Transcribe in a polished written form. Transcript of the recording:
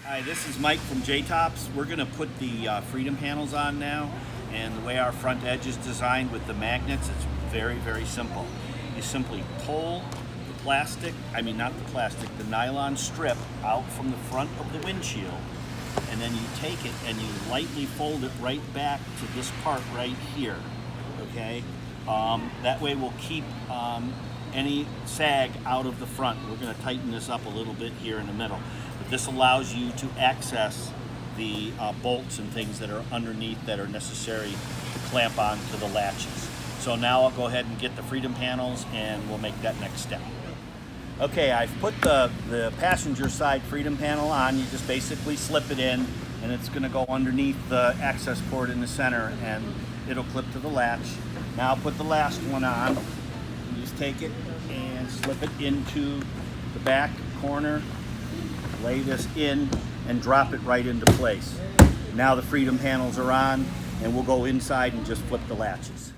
Hi, this is Mike from JTops. We're going to put the freedom panels on now, and the way our front edge is designed with the magnets, it's very, very simple. You simply pull the plastic, the nylon strip out from the front of the windshield, and then you take it and you lightly fold it right back to this part right here, okay? That way we'll keep any sag out of the front. We're going to tighten this up a little bit here in the middle. But this allows you to access the bolts and things that are underneath that are necessary to clamp onto the latches. So now I'll go ahead and get the freedom panels and we'll make that next step. Okay, I've put the passenger side freedom panel on. You just basically slip it in and it's going to go underneath the access port in the center and it'll clip to the latch. Now I'll put the last one on. You just take it and slip it into the back corner, lay this in and drop it right into place. Now the freedom panels are on and we'll go inside and just flip the latches.